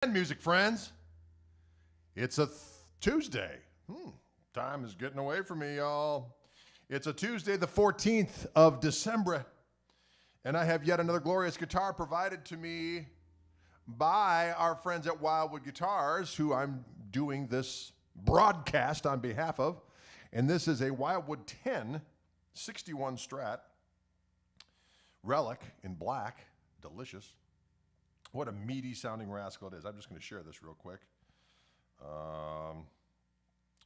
Music friends, it's a Tuesday. Time is getting away from me, y'all. It's a Tuesday, the 14th of December, and I have yet another glorious guitar provided to me by our friends at Wildwood Guitars, who I'm doing this broadcast on behalf of. And this is a Wildwood 10 61 Strat relic in black, delicious. What a meaty sounding rascal it is. I'm just going to share this real quick.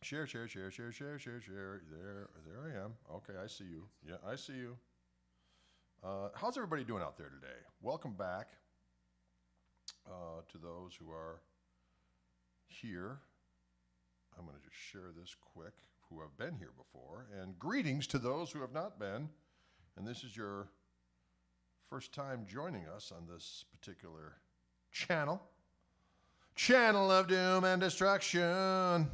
Share. There I am. Okay, I see you. Yeah, I see you. How's everybody doing out there today? Welcome back to those who are here. I'm going to just share this quick, who have been here before. And greetings to those who have not been. And this is your first time joining us on this particular channel of doom and destruction.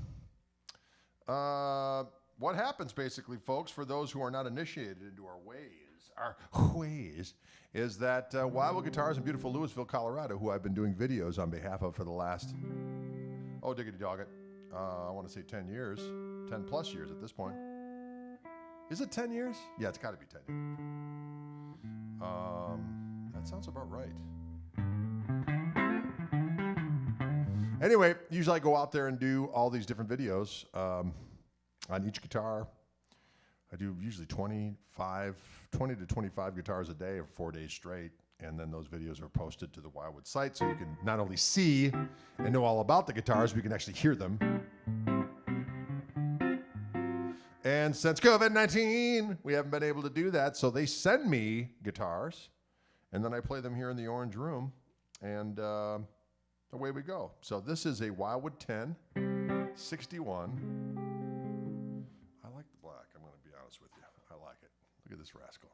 What happens basically, folks, for those who are not initiated into our ways, is that Wildwood Guitars in beautiful Louisville, Colorado, who I've been doing videos on behalf of for the last, diggity dog it, I want to say 10 years, 10 plus years at this point. Is it 10 years? Yeah, it's got to be 10 years. That sounds about right. Anyway, usually I go out there and do all these different videos on each guitar. I do usually 20 to 25 guitars a day or 4 days straight. And then those videos are posted to the Wildwood site so you can not only see and know all about the guitars, but you can actually hear them. And since COVID-19, we haven't been able to do that. So they send me guitars, and then I play them here in the Orange Room, and away we go. So this is a Wildwood 10 61. I like the black. I'm going to be honest with you. I like it. Look at this rascal.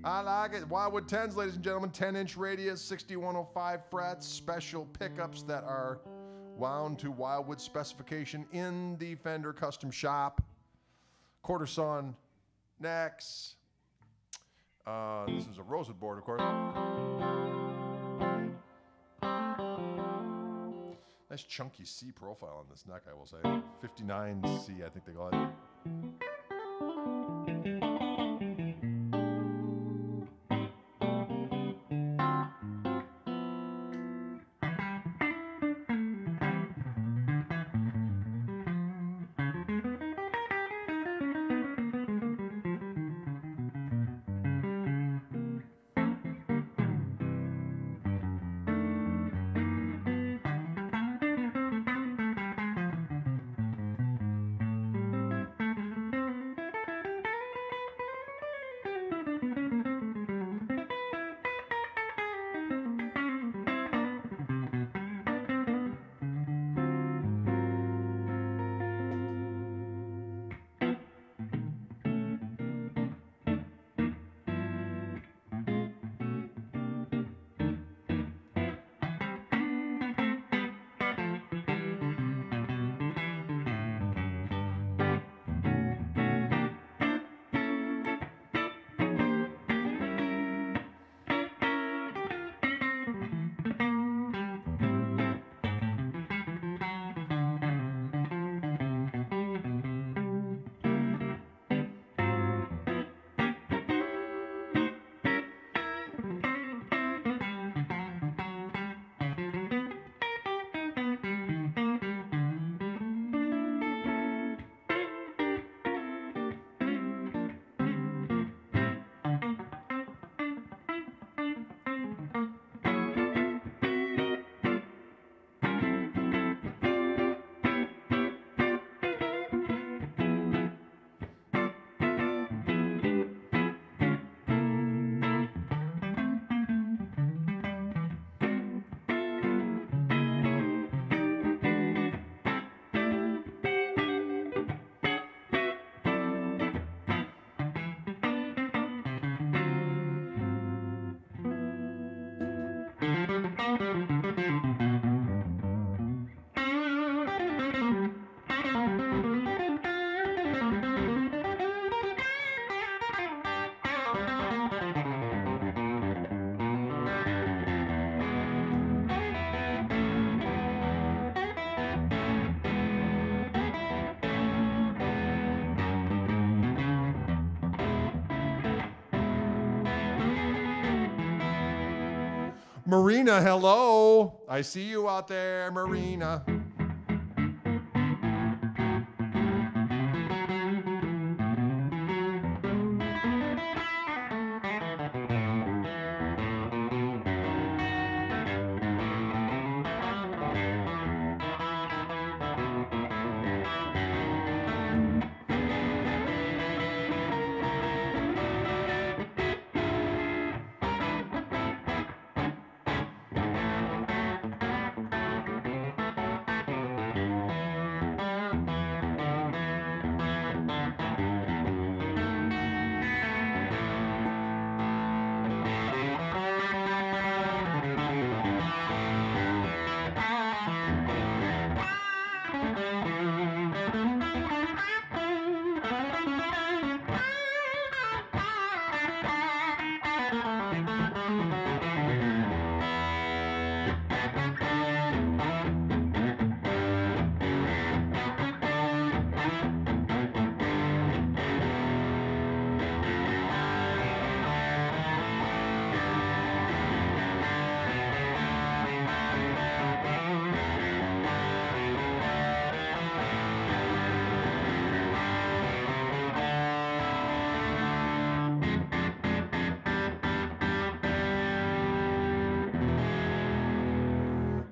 I like it. Wildwood 10s, ladies and gentlemen, 10-inch radius, 6105 frets, special pickups that are wound to Wildwood specification in the Fender custom shop. Quarter sawn necks. This is a rosewood board, of course. Nice chunky C profile on this neck, I will say. 59C, I think they call it. Marina, hello. I see you out there, Marina.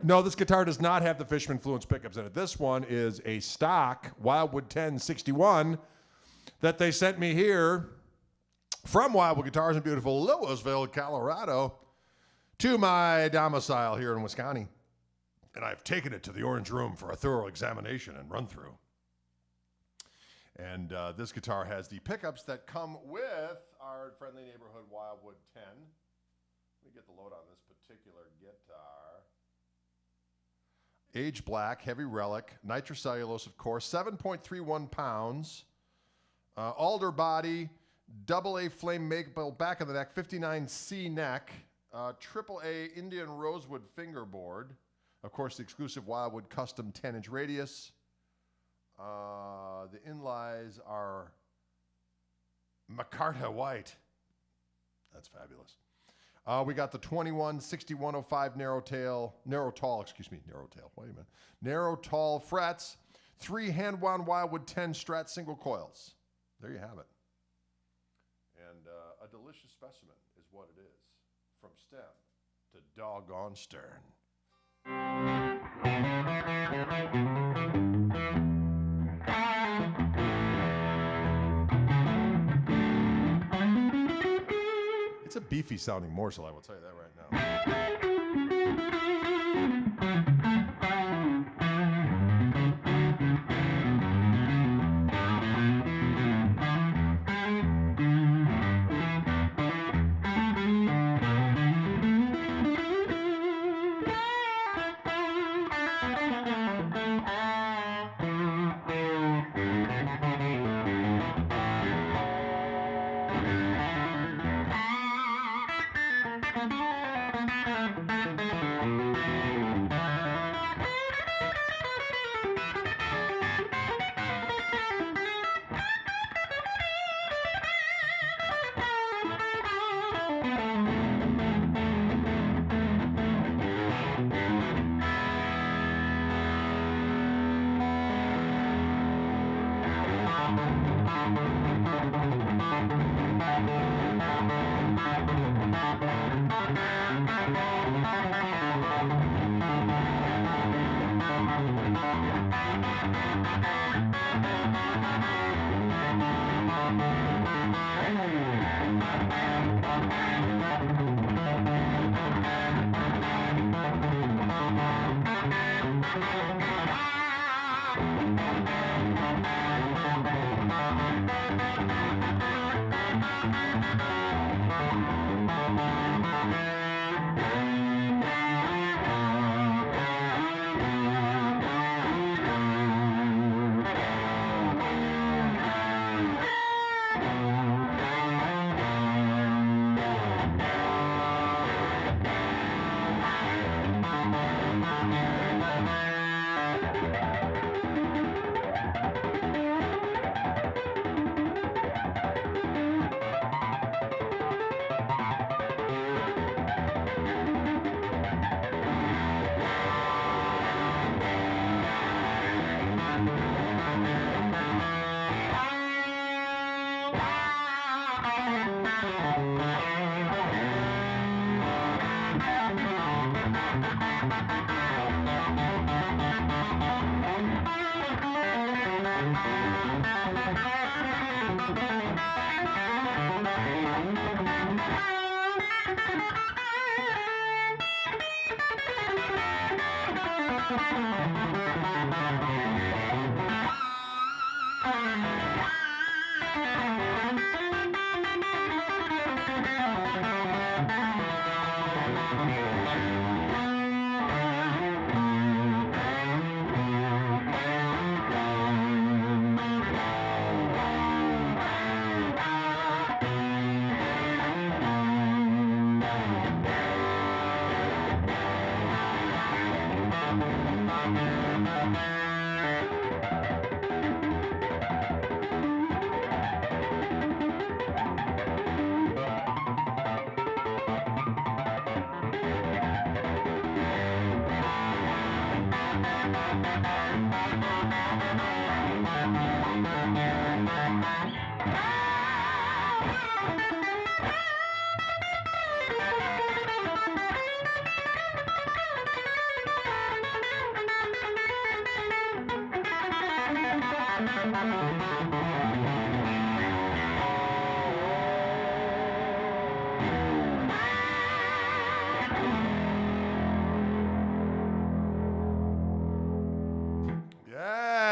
No, this guitar does not have the Fishman Fluence pickups in it. This one is a stock Wildwood 1061 that they sent me here from Wildwood Guitars in beautiful Louisville, Colorado, to my domicile here in Wisconsin. And I've taken it to the Orange Room for a thorough examination and run through. And this guitar has the pickups that come with our friendly neighborhood Wildwood 10. Let me get the load on this particular guitar. Age black, heavy relic, nitrocellulose, of course, 7.31 pounds, alder body, AA flame maple back of the neck, 59C neck, AAA Indian rosewood fingerboard, of course, the exclusive Wildwood custom 10-inch radius. The inlays are micarta white. That's fabulous. We got the 21-6105 narrow tall, narrow tall frets, 3 hand-wound Wildwood 10 Strat single coils. There you have it. And a delicious specimen is what it is, from stem to doggone stern. It's a beefy sounding morsel, I will tell you that right now.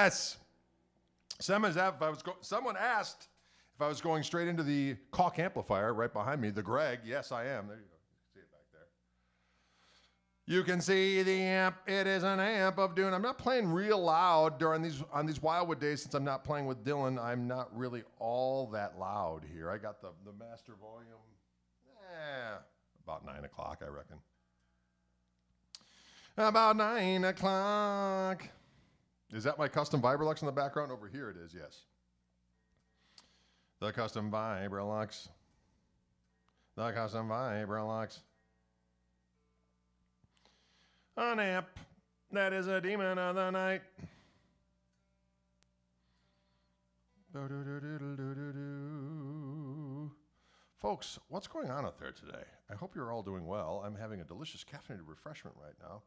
Yes. Someone asked if I was going straight into the Koch amplifier right behind me, the Greg. Yes, I am. There you go. See it back there. You can see the amp. It is an amp of doom. I'm not playing real loud on these Wildwood days since I'm not playing with Dylan. I'm not really all that loud here. I got the master volume about 9 o'clock, I reckon. About 9 o'clock. Is that my custom Vibrolux in the background? Over here it is, yes. The custom Vibrolux. The custom Vibrolux. An amp that is a demon of the night. Folks, what's going on out there today? I hope you're all doing well. I'm having a delicious caffeinated refreshment right now.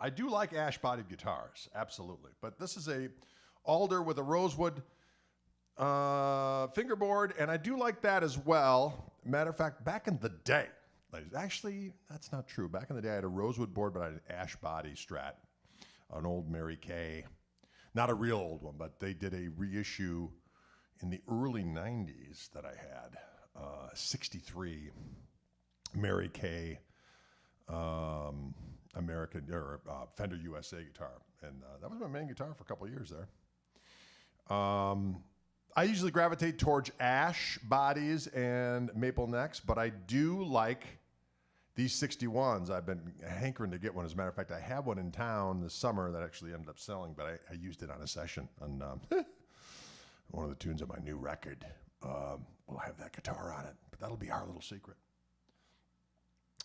I do like ash-bodied guitars, absolutely. But this is a alder with a rosewood fingerboard, and I do like that as well. Matter of fact, back in the day, actually, that's not true. Back in the day, I had a rosewood board, but I had an ash body Strat, an old Mary Kay. Not a real old one, but they did a reissue in the early 90s that I had. 63 Mary Kay American or Fender USA guitar, and that was my main guitar for a couple of years there. I usually gravitate towards ash bodies and maple necks, but I do like these 61s. I've been hankering to get one. As a matter of fact, I have one in town this summer that actually ended up selling, but I used it on a session on one of the tunes of my new record. We'll have that guitar on it, but that'll be our little secret.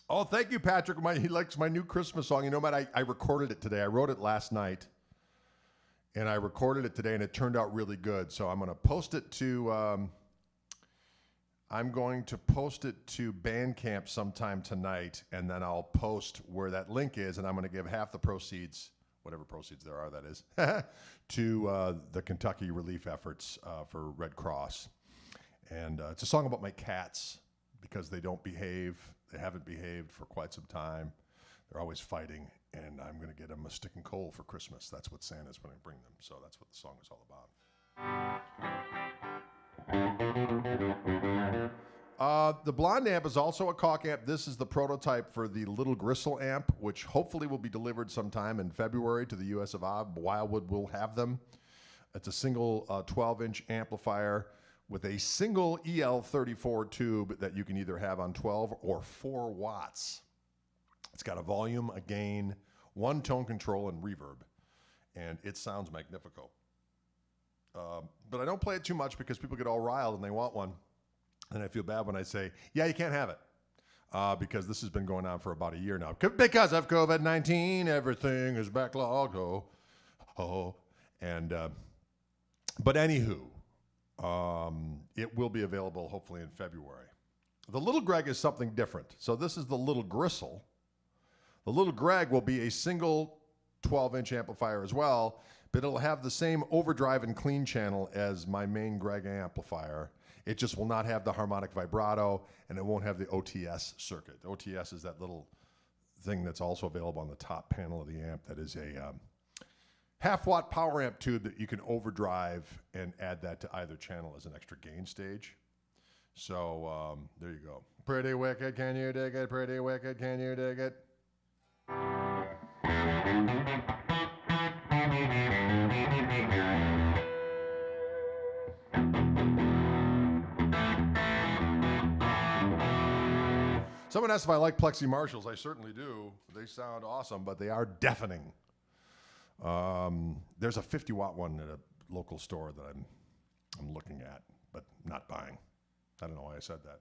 Oh, thank you, Patrick. He likes my new Christmas song. You know what? I recorded it today. I wrote it last night, and I recorded it today, and it turned out really good. So I'm going to post it to Bandcamp sometime tonight, and then I'll post where that link is, and I'm going to give half the proceeds, whatever proceeds there are, that is, to the Kentucky relief efforts for Red Cross. And it's a song about my cats because they don't behave. They haven't behaved for quite some time. They're always fighting, and I'm going to get them a stick and coal for Christmas. That's what Santa's going to bring them. So that's what the song is all about. The Blonde amp is also a Koch amp. This is the prototype for the Little Gristle amp, which hopefully will be delivered sometime in February to the US of A. Wildwood will have them. It's a single 12-inch amplifier with a single EL34 tube that you can either have on 12 or 4 watts. It's got a volume, a gain, 1 tone control, and reverb, and it sounds magnifico. But I don't play it too much because people get all riled and they want one, and I feel bad when I say, yeah, you can't have it, because this has been going on for about a year now. Because of COVID-19, everything is backlogged, and But anywho, it will be available hopefully in February. The Little Greg is something different. So this is the Little Gristle. The Little Greg will be a single 12-inch amplifier as well, but it'll have the same overdrive and clean channel as my main Greg amplifier. It just will not have the harmonic vibrato, and it won't have the OTS circuit. The OTS is that little thing that's also available on the top panel of the amp that is a half-watt power amp tube that you can overdrive and add that to either channel as an extra gain stage. So there you go. Pretty wicked, can you dig it? Pretty wicked, can you dig it? Someone asked if I like Plexi Marshalls. I certainly do. They sound awesome, but they are deafening. There's a 50-watt one at a local store that I'm looking at, but not buying. I don't know why I said that.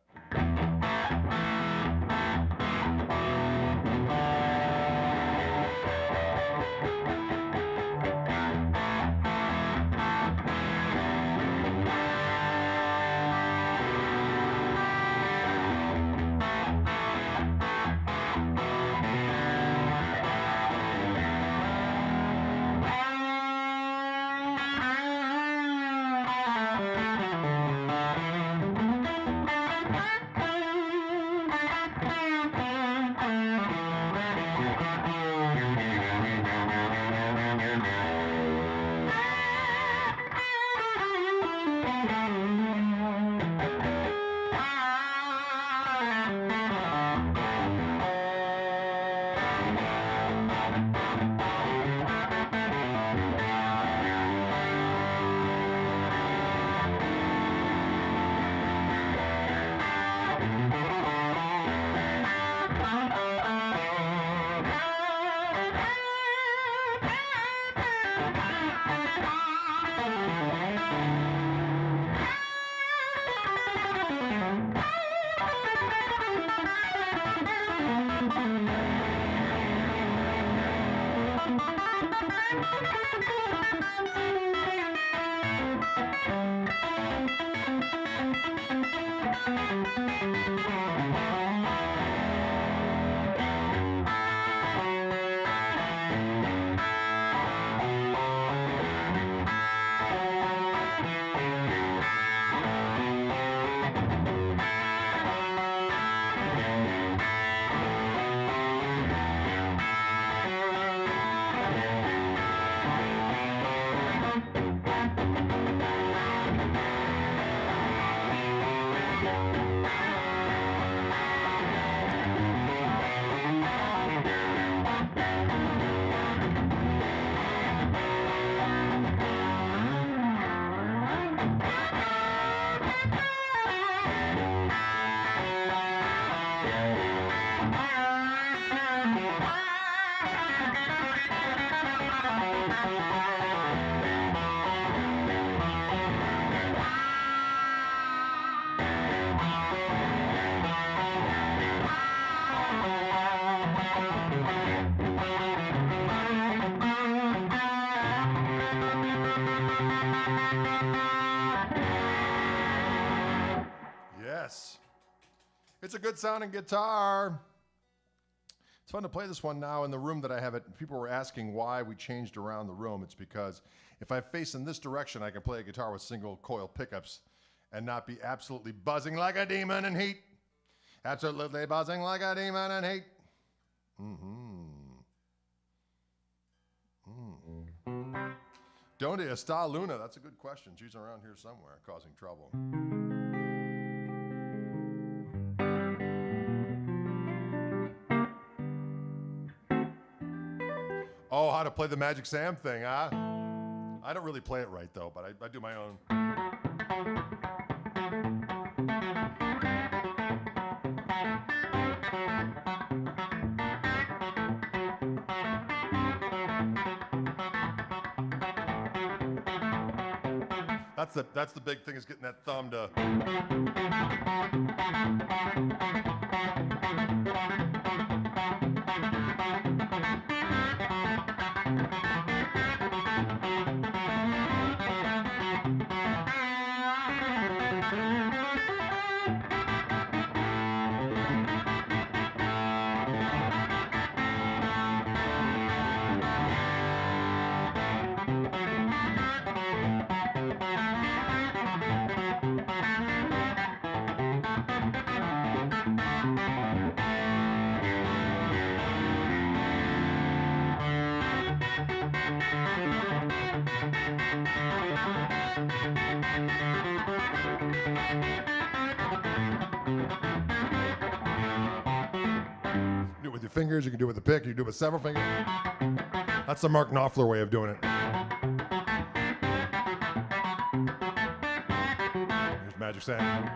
It's a good sounding guitar. It's fun to play this one now in the room that I have it. People were asking why we changed around the room. It's because if I face in this direction, I can play a guitar with single coil pickups and not be absolutely buzzing like a demon in heat. Absolutely buzzing like a demon in heat. Donde está Luna? That's a good question. She's around here somewhere causing trouble. Oh, how to play the Magic Sam thing, huh? I don't really play it right, though, but I do my own. That's the big thing, is getting that thumb to... fingers. You can do it with a pick. You can do it with several fingers. That's the Mark Knopfler way of doing it. Here's Magic Sand.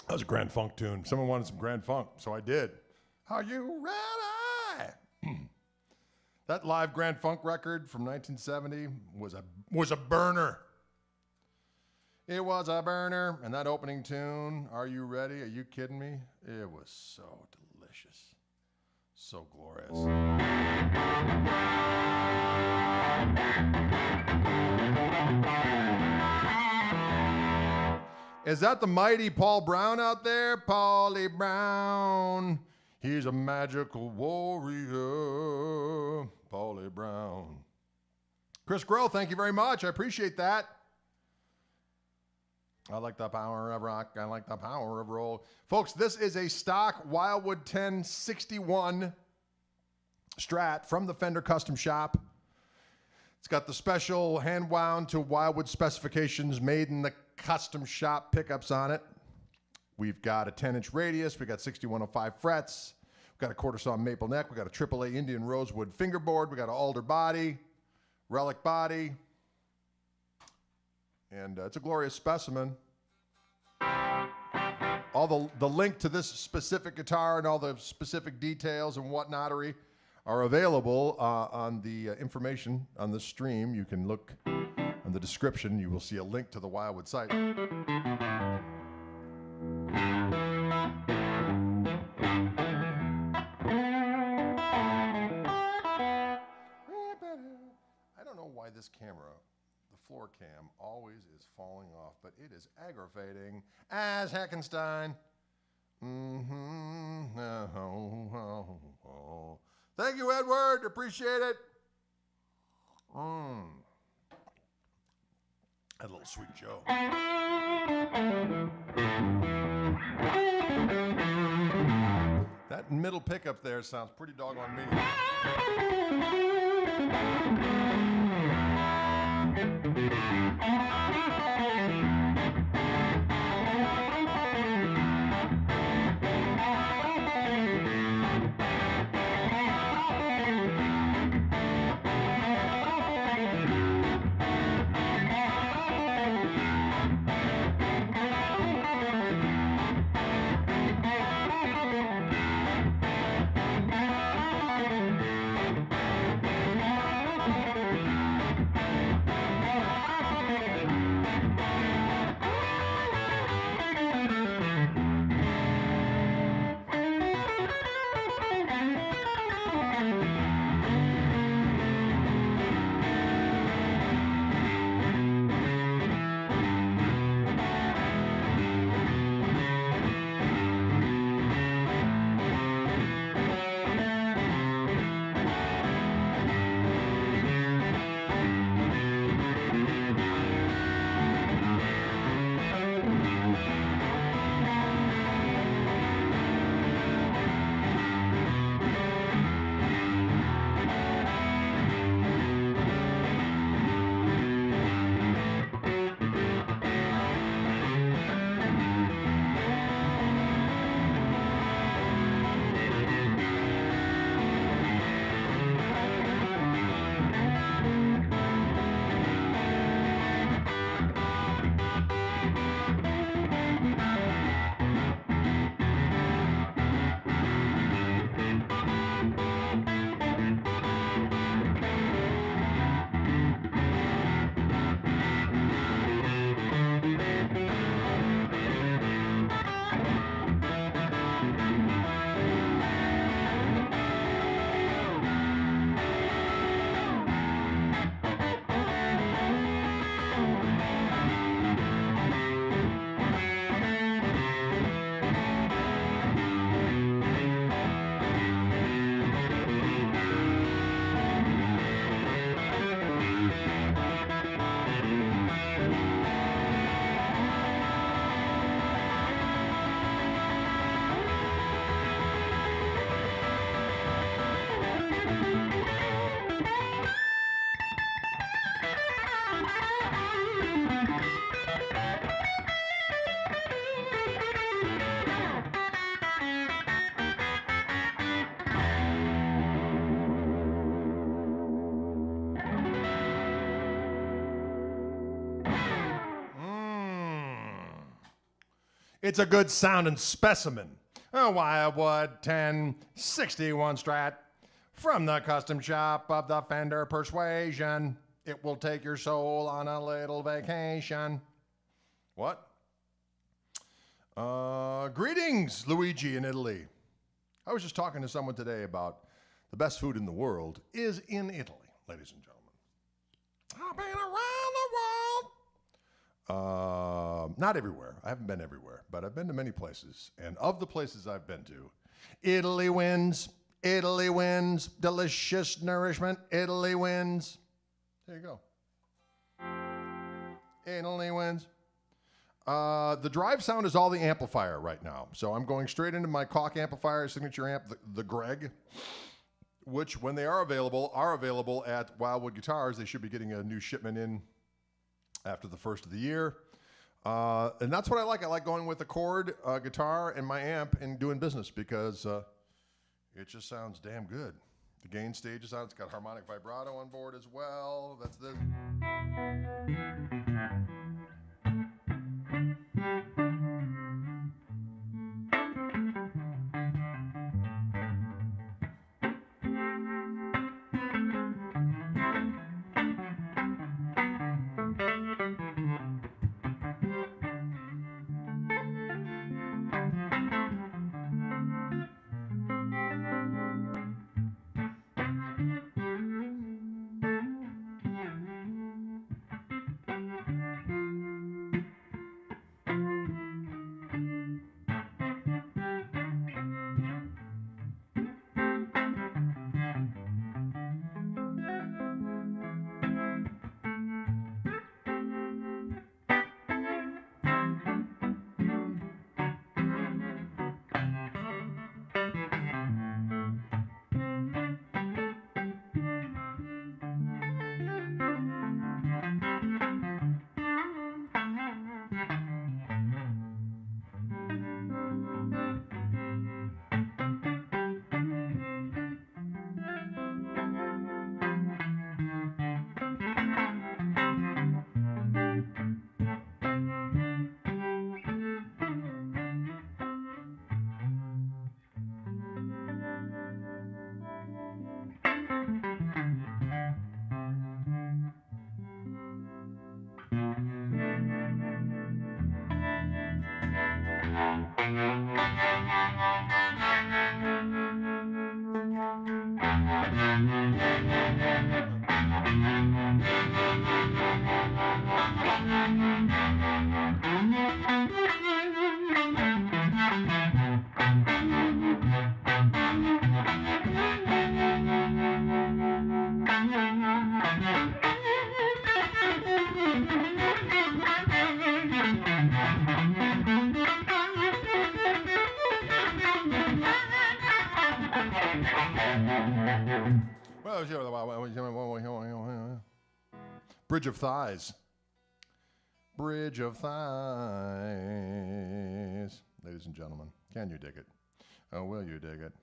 That was a Grand Funk tune. Someone wanted some Grand Funk, so I did. Are you ready? That live Grand Funk record from 1970 was a burner. It was a burner. And that opening tune, Are You Ready? Are you kidding me? It was so delicious. So glorious. Is that the mighty Paul Brown out there? Paulie Brown. He's a magical warrior. Paulie Brown. Chris Grohl, thank you very much. I appreciate that. I like the power of rock. I like the power of roll. Folks, this is a stock Wildwood 1061 Strat from the Fender Custom Shop. It's got the special hand-wound to Wildwood specifications made in the custom shop pickups on it. We've got a 10-inch radius. We've got 6105 frets. We've got a quarter saw maple neck. We've got a AAA Indian rosewood fingerboard. We've got an alder body, relic body. And it's a glorious specimen. All the link to this specific guitar and all the specific details and whatnottery are available on the information on the stream. You can look on the description. You will see a link to the Wildwood site. I don't know why this camera, the floor cam, always is falling off, but it is aggravating as Heckenstein. Thank you, Edward. Appreciate it. That little Sweet Joe. That middle pickup there sounds pretty doggone mean. It's a good sounding specimen. A Wildwood 1061 Strat from the custom shop of the Fender Persuasion. It will take your soul on a little vacation. What? Greetings, Luigi in Italy. I was just talking to someone today about the best food in the world is in Italy, ladies and gentlemen. I've been around the world. Not everywhere. I haven't been everywhere, but I've been to many places. And of the places I've been to, Italy wins. Italy wins. Delicious nourishment. Italy wins. There you go. Italy wins. The drive sound is all the amplifier right now. So I'm going straight into my Koch amplifier, signature amp, the Greg, which when they are available at Wildwood Guitars. They should be getting a new shipment in after the first of the year. And that's what I like. I like going with a chord guitar and my amp and doing business because it just sounds damn good. The gain stage is on. It's got harmonic vibrato on board as well. That's this. Bridge of Thighs. Bridge of Thighs. Ladies and gentlemen, can you dig it? Oh, will you dig it?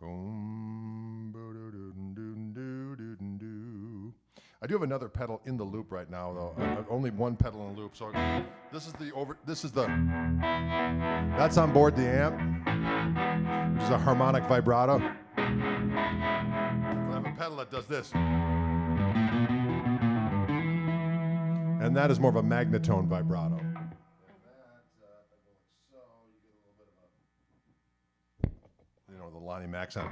Boom. I do have another pedal in the loop right now, though. Only one pedal in the loop. So this is the. That's on board the amp, which is a harmonic vibrato. I have a pedal that does this. And that is more of a magnetone vibrato. And that, so you get a little bit of a, the Lonnie Mac sound.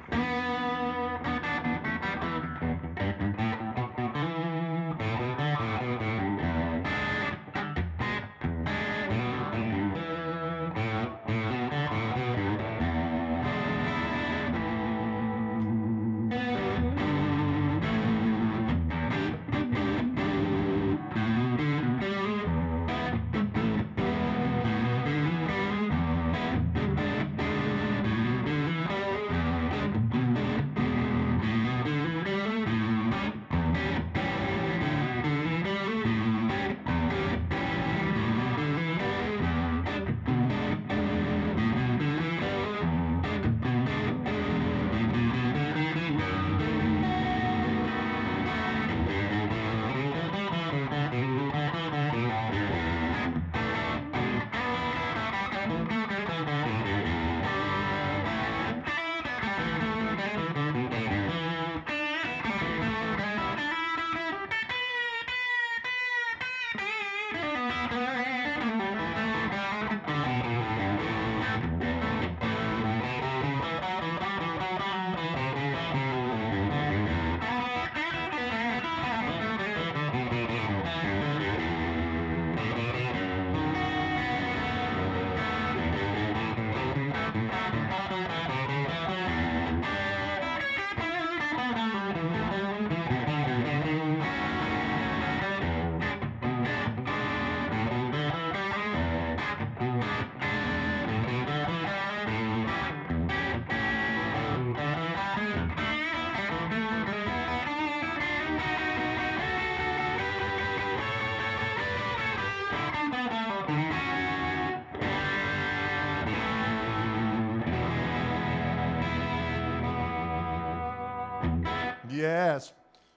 Yes.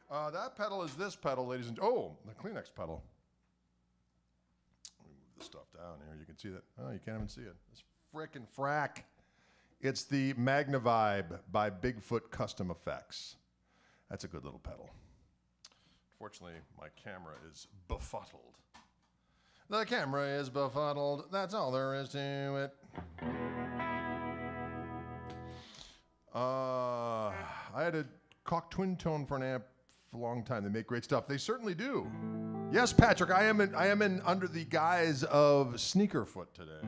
That pedal is this pedal, ladies and oh, the Kleenex pedal. Let me move this stuff down here. You can see that. Oh, you can't even see it. It's frickin' frack. It's the Magnavibe by Bigfoot Custom Effects. That's a good little pedal. Unfortunately, my camera is befuddled. The camera is befuddled. That's all there is to it. I had a Koch twin tone for an amp for a long time. They make great stuff. They certainly do. Yes, Patrick, I am in under the guise of sneakerfoot today.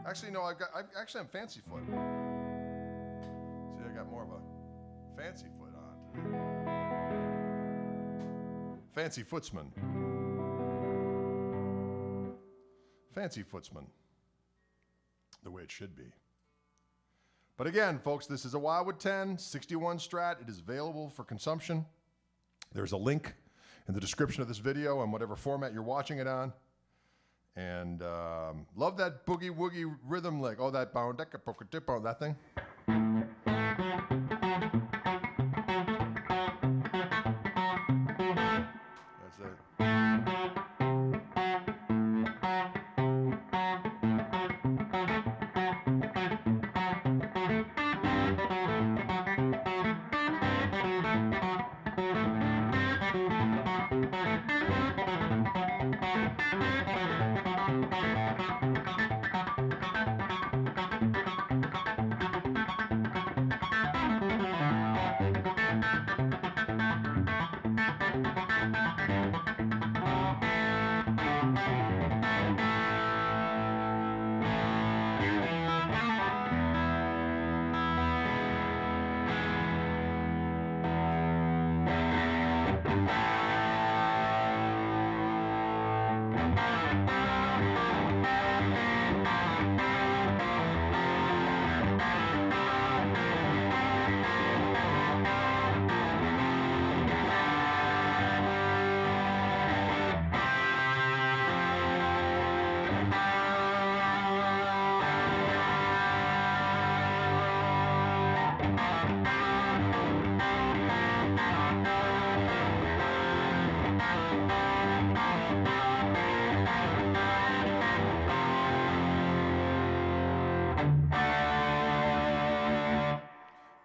Actually, no, I'm fancy foot. See, I got more of a fancy foot on today. Fancy footsman. Fancy footsman. The way it should be. But again, folks, this is a Wildwood 10 61 Strat. It is available for consumption. There's a link in the description of this video on whatever format you're watching it on. And love that boogie woogie rhythm lick. Oh, that bound deck poker tip on that thing. That's it.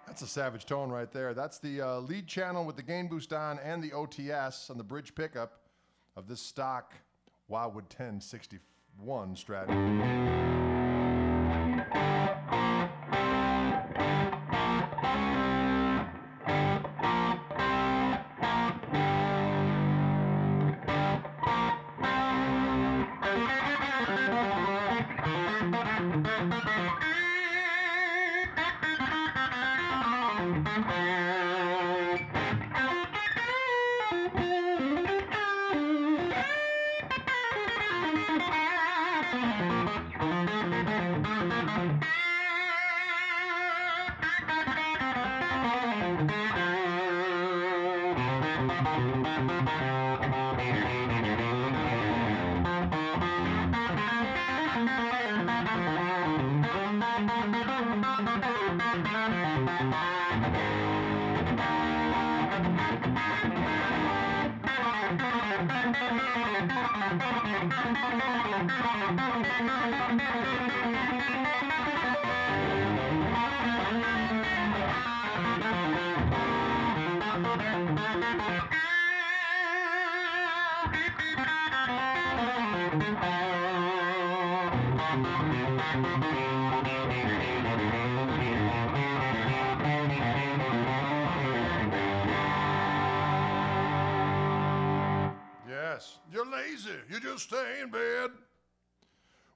That's a savage tone right there. That's the lead channel with the gain boost on and the OTS on the bridge pickup of this stock Wildwood 10 61 Strat. Yes, you're lazy, you just stay in bed.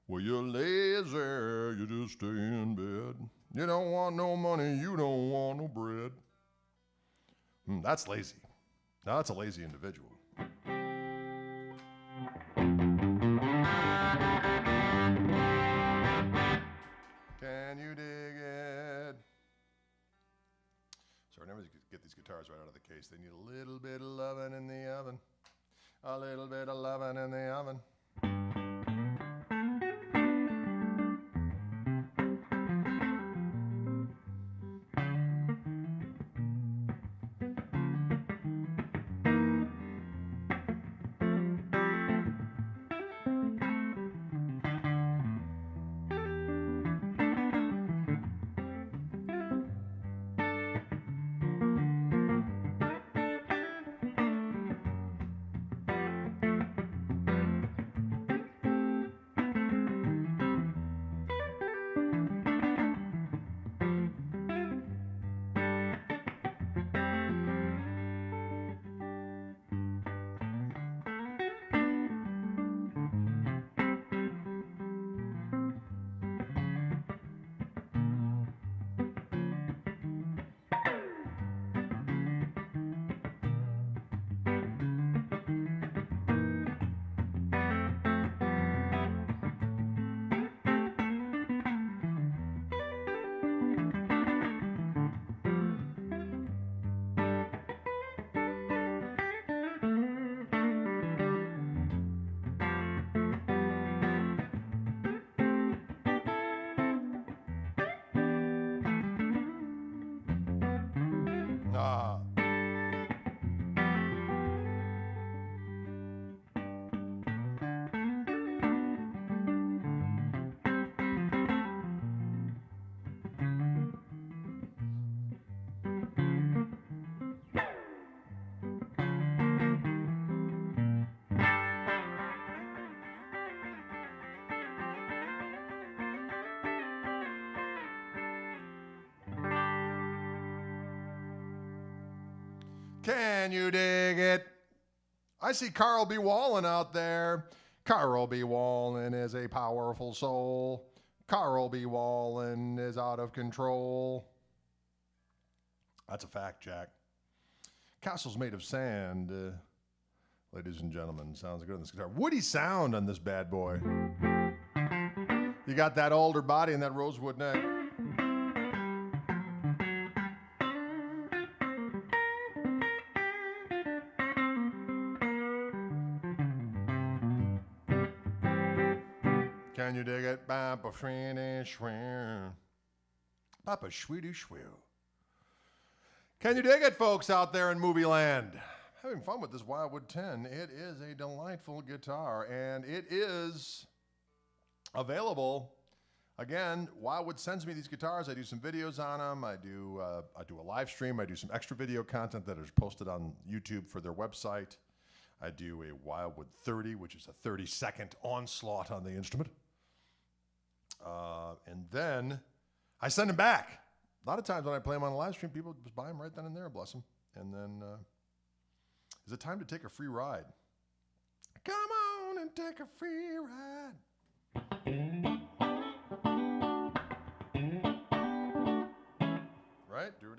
Well, you're lazy, you just stay in bed. You don't want no money, you don't want no bread. That's lazy. Now that's a lazy individual. Can you dig it? So whenever you get these guitars right out of the case, they need a little bit of loving in the oven. A little bit of loving in the oven. Can you dig it? I see Carl B. Wallen out there. Carl B. Wallen is a powerful soul. Carl B. Wallen is out of control. That's a fact, Jack. Castle's made of sand. Ladies and gentlemen, sounds good on this guitar. Woody sound on this bad boy. You got that alder body and that rosewood neck. Can you dig it? Papa Swedish Papa Swedish. Can you dig it, folks out there in movie land? Having fun with this Wildwood 10. It is a delightful guitar, and it is available. Again, Wildwood sends me these guitars. I do some videos on them. I do a live stream. I do some extra video content that is posted on YouTube for their website. I do a Wildwood 30, which is a 30-second onslaught on the instrument. And then I send them back. A lot of times when I play them on a live stream, people just buy them right then and there, bless them. And then, is it time to take a free ride? Come on and take a free ride. Right? Do it.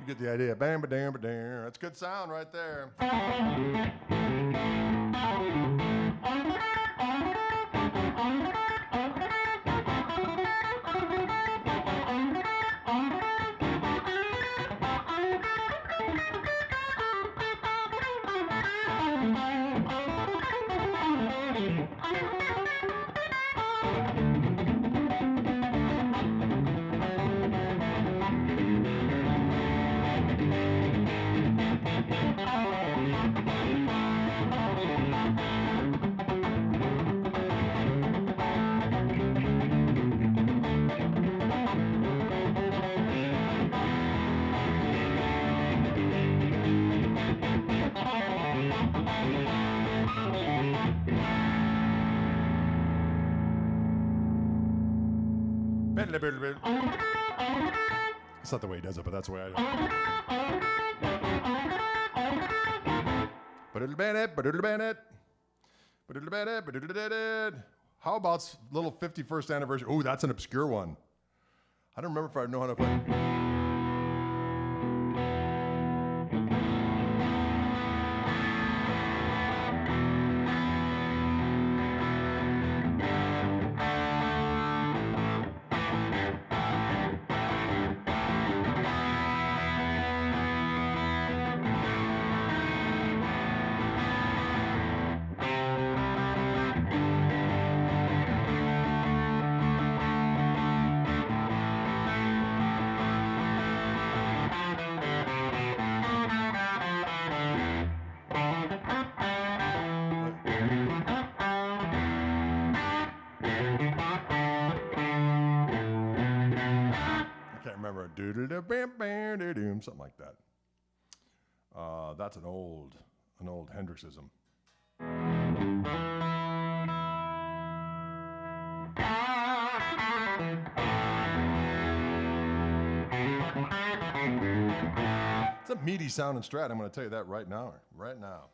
Get the idea. Bam, ba, dam, ba, dam. That's good sound right there. That's not the way he does it, but that's the way I do it. How about little 51st anniversary? Oh, that's an obscure one. I don't remember if I know how to play. Something like that. That's an old Hendrixism. It's a meaty sound and strat. I'm going to tell you that right now. Right now.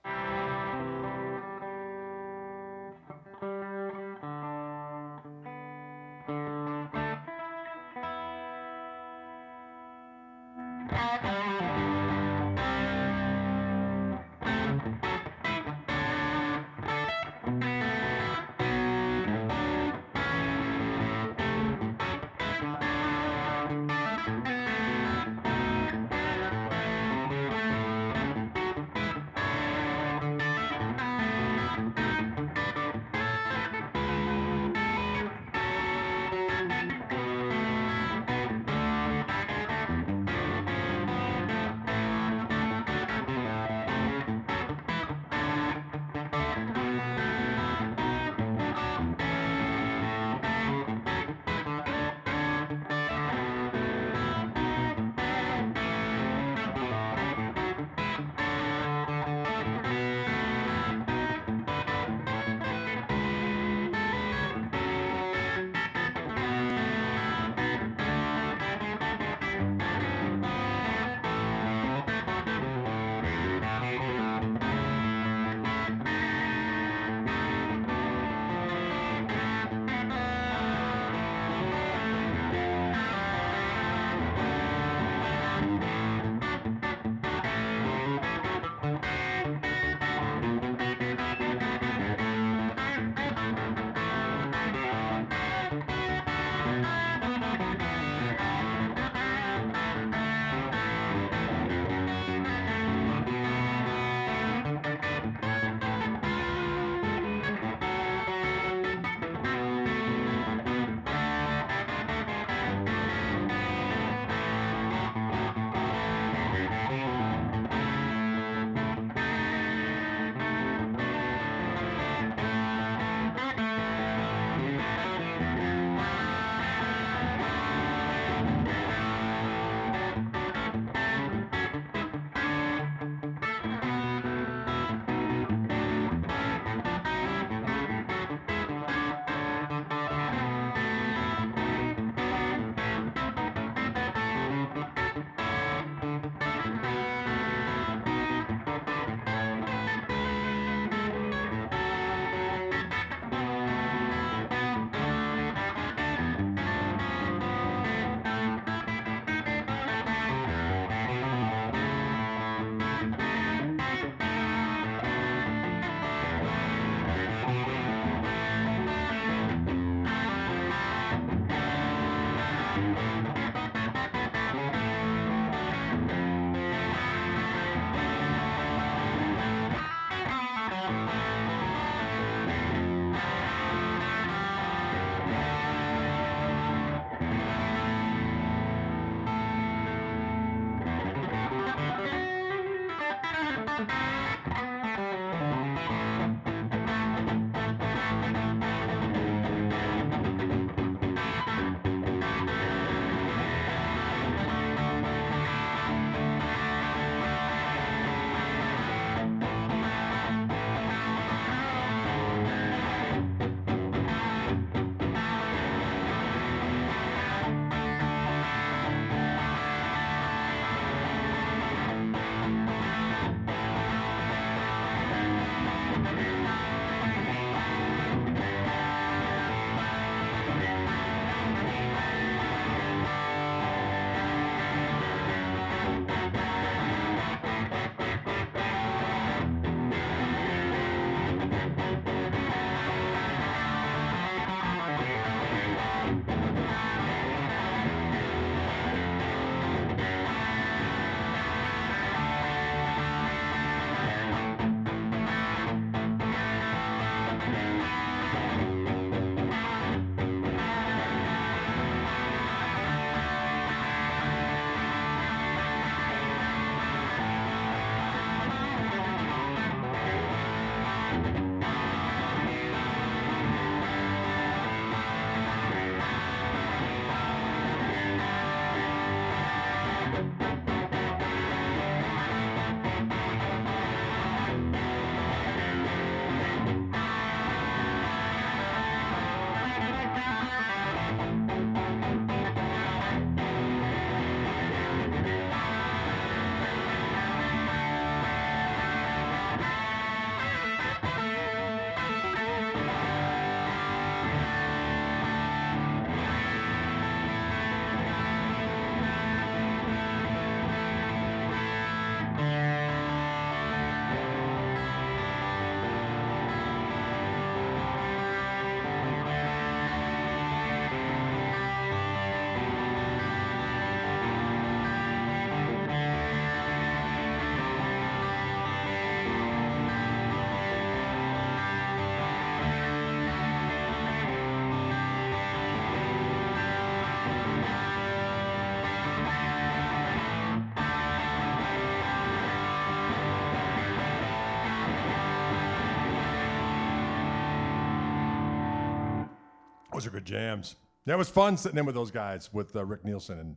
Those are good jams. That was fun sitting in with those guys, with Rick Nielsen and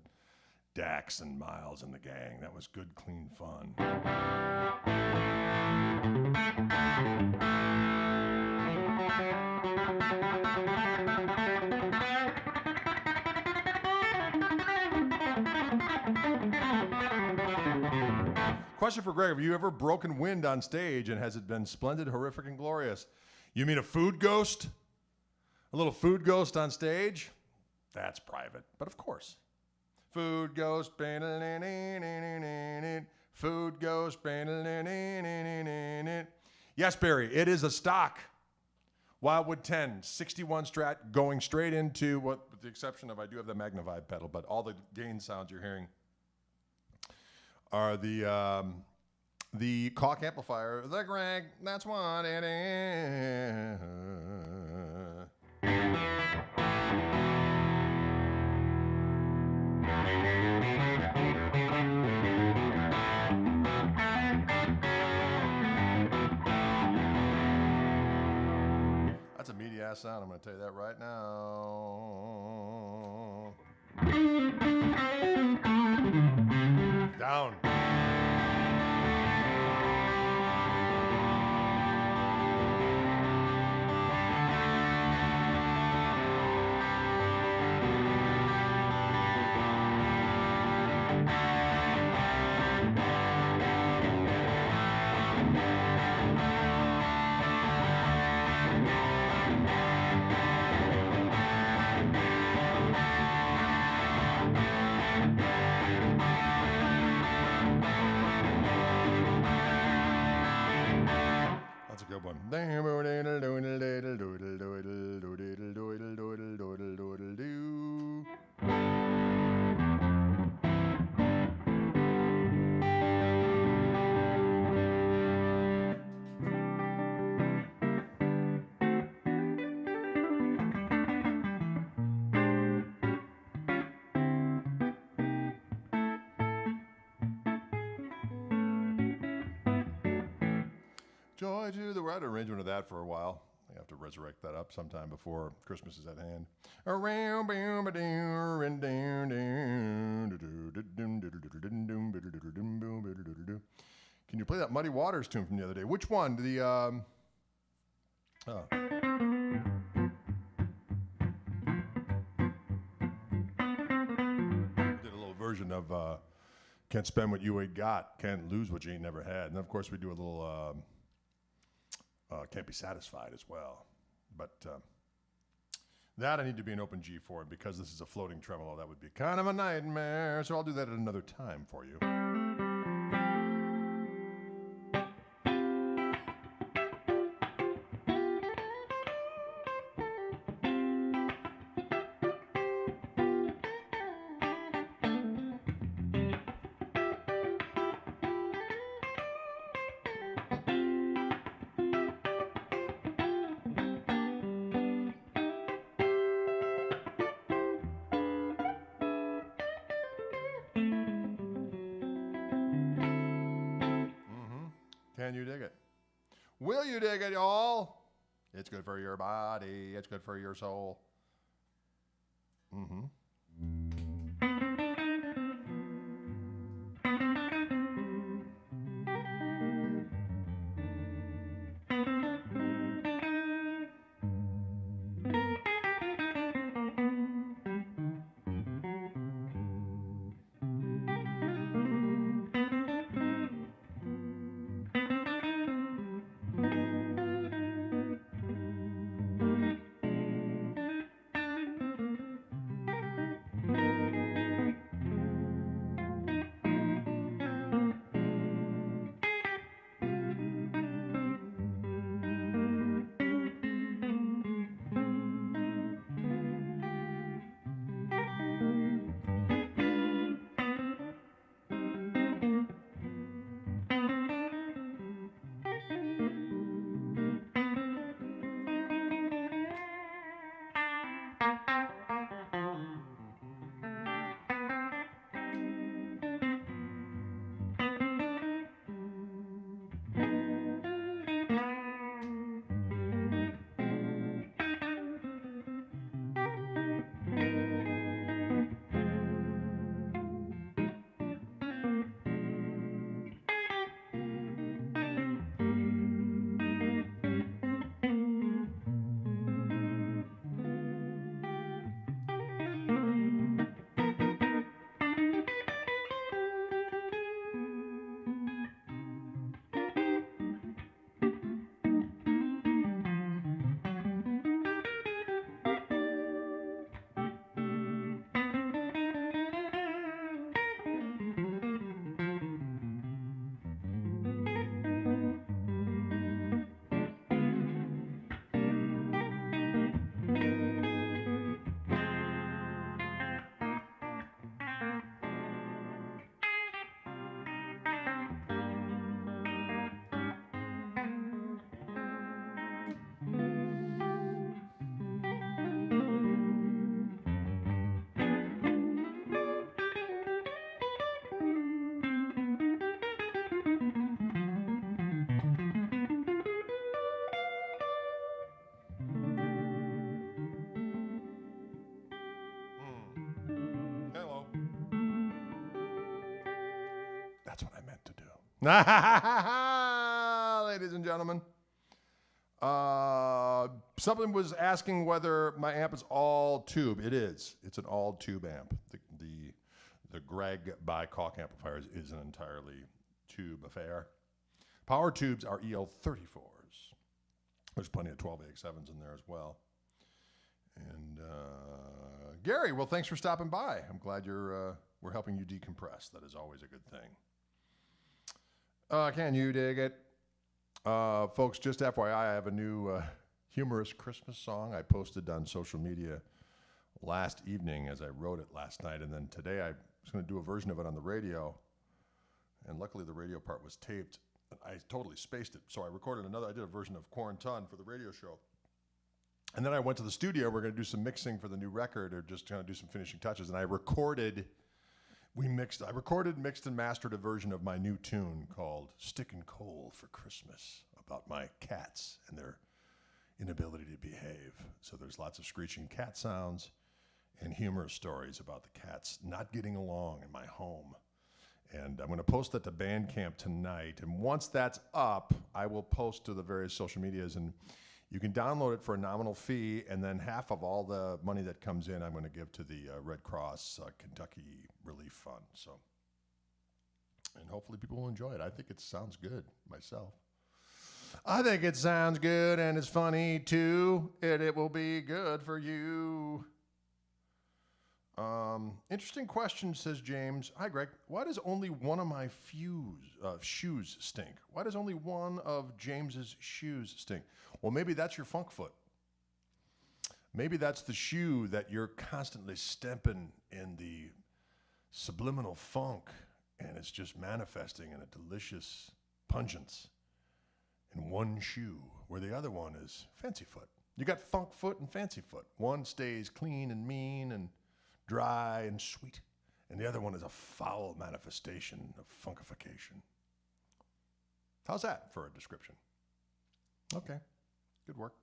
Dax and Miles and the gang. That was good, clean fun. Question for Greg. Have you ever broken wind on stage, and has it been splendid, horrific, and glorious? You mean a food ghost? A little food ghost on stage? That's private, but of course. Food ghost. Food ghost. Yes, Barry, it is a stock Wildwood 10, 61 Strat, going straight into, what, with the exception of, I do have the Magnify pedal, but all the gain sounds you're hearing are the Koch amplifier, the Greg, that's what it is. That's a meaty ass sound, I'm going to tell you that right now. Down. That's a good one. Joy to the right arrangement of that for a while. I have to resurrect that up sometime before Christmas is at hand. Can you play that Muddy Waters tune from the other day? Which one? The did a little version of Can't Spend What You Ain't Got, Can't Lose What You Ain't Never Had. And of course we do a little Can't Be Satisfied as well. But that I need to be an open G for, and because this is a floating tremolo, that would be kind of a nightmare. So I'll do that at another time for you. Can you dig it? Will you dig it, y'all? It's good for your body. It's good for your soul. Mm-hmm. Ladies and gentlemen. Something was asking whether my amp is all tube. It is. It's an all tube amp. The Greg by Koch amplifier is an entirely tube affair. Power tubes are EL34s. There's plenty of 12AX7s in there as well. And Gary, well, thanks for stopping by. I'm glad we're helping you decompress. That is always a good thing. Can you dig it? Folks, just FYI, I have a new humorous Christmas song I posted on social media last evening as I wrote it last night. And then today I was going to do a version of it on the radio. And luckily the radio part was taped. I totally spaced it. So I did a version of Quarantine for the radio show. And then I went to the studio. We're going to do some mixing for the new record, or just going to do some finishing touches. And I recorded, mixed and mastered a version of my new tune called Stickin' Coal for Christmas, about my cats and their inability to behave. So there's lots of screeching cat sounds and humorous stories about the cats not getting along in my home. And I'm going to post that to Bandcamp tonight. And once that's up, I will post to the various social medias, and you can download it for a nominal fee, and then half of all the money that comes in, I'm going to give to the Red Cross Kentucky Relief Fund. So, and hopefully people will enjoy it. I think it sounds good myself. I think it sounds good, and it's funny too. It will be good for you. Interesting question, says James. Hi, Greg. Why does only one of my shoes stink? Why does only one of James's shoes stink? Well, maybe that's your funk foot. Maybe that's the shoe that you're constantly stamping in the subliminal funk, and it's just manifesting in a delicious pungence in one shoe, where the other one is fancy foot. You got funk foot and fancy foot. One stays clean and mean and dry and sweet, and the other one is a foul manifestation of funkification. How's that for a description? Okay, good work.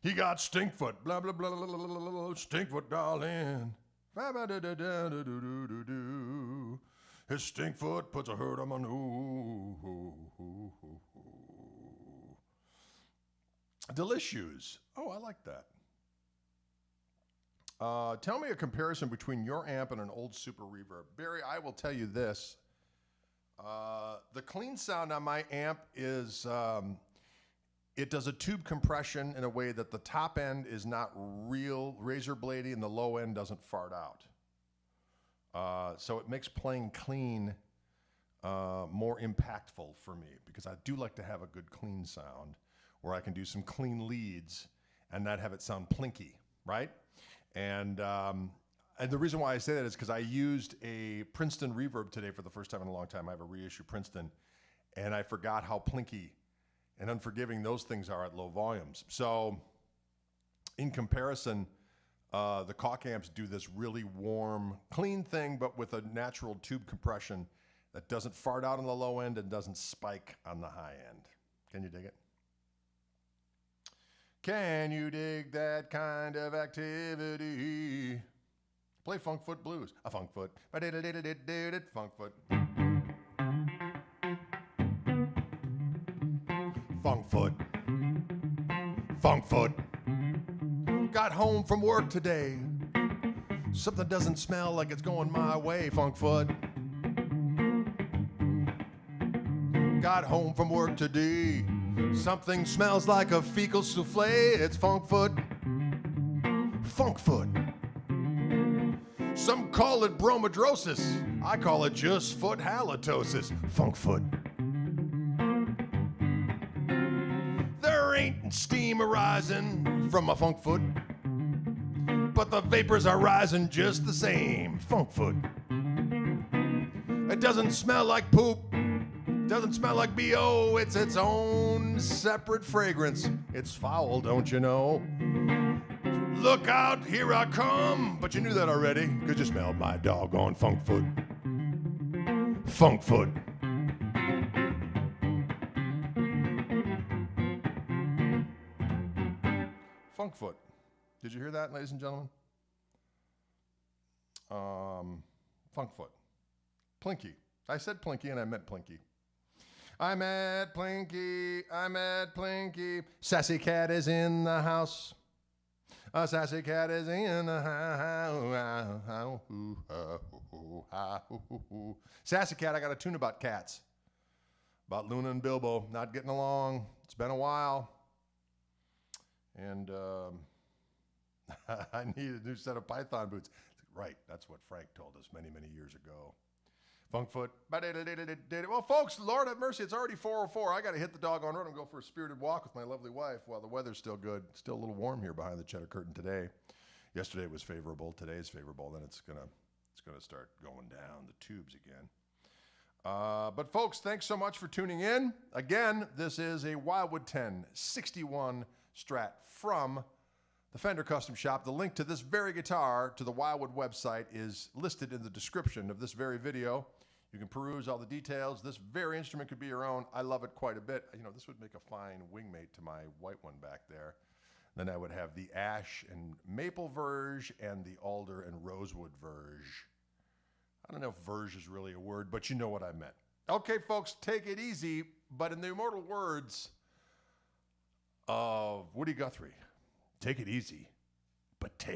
He got stinkfoot, blah, blah, blah, blah, blah, blah, blah, stinkfoot, darling. His stinkfoot puts a hurt on my nose. Delicious. Oh, I like that. Tell me a comparison between your amp and an old Super Reverb. Barry, I will tell you this. The clean sound on my amp is, it does a tube compression in a way that the top end is not real razor bladey and the low end doesn't fart out. So it makes playing clean more impactful for me, because I do like to have a good clean sound where I can do some clean leads and not have it sound plinky, right? And the reason why I say that is because I used a Princeton reverb today for the first time in a long time. I have a reissue Princeton, and I forgot how plinky and unforgiving those things are at low volumes. So in comparison, the Koch amps do this really warm, clean thing, but with a natural tube compression that doesn't fart out on the low end and doesn't spike on the high end. Can you dig it? Can you dig that kind of activity? Play Funk Foot Blues. A Funk Foot. Funk Foot. Funk Foot. Funk Foot. Got home from work today. Something doesn't smell like it's going my way, Funk Foot. Got home from work today. Something smells like a fecal souffle. It's Funk Foot. Funk Foot. Some call it bromidrosis. I call it just foot halitosis. Funk Foot. There ain't steam arising from a funk foot, but the vapors are rising just the same. Funk Foot. It doesn't smell like poop. Doesn't smell like B.O. It's its own separate fragrance. It's foul, don't you know? Look out, here I come. But you knew that already, because you smelled my doggone Funk Foot. Funk Foot. Funk Foot. Did you hear that, ladies and gentlemen? Funk Foot. Plinky. I said plinky and I meant plinky. I'm at Plinky. I'm at Plinky. Sassy cat is in the house. A sassy cat is in the house. Sassy cat, I got a tune about cats. About Luna and Bilbo not getting along. It's been a while. And I need a new set of Python boots. Right, that's what Frank told us many, many years ago. Funkfoot. Well, folks, Lord have mercy, it's already 4:04. I got to hit the doggone road and go for a spirited walk with my lovely wife while the weather's still good. Still a little warm here behind the cheddar curtain today. Yesterday was favorable. Today's favorable. Then it's gonna start going down the tubes again. But folks, thanks so much for tuning in. Again, this is a Wildwood 1061 Strat from the Fender Custom Shop. The link to this very guitar to the Wildwood website is listed in the description of this very video. You can peruse all the details. This very instrument could be your own. I love it quite a bit. You know, this would make a fine wingmate to my white one back there. Then I would have the ash and maple verge and the alder and rosewood verge. I don't know if verge is really a word, but you know what I meant. Okay, folks, take it easy. But in the immortal words of Woody Guthrie, take it easy, but take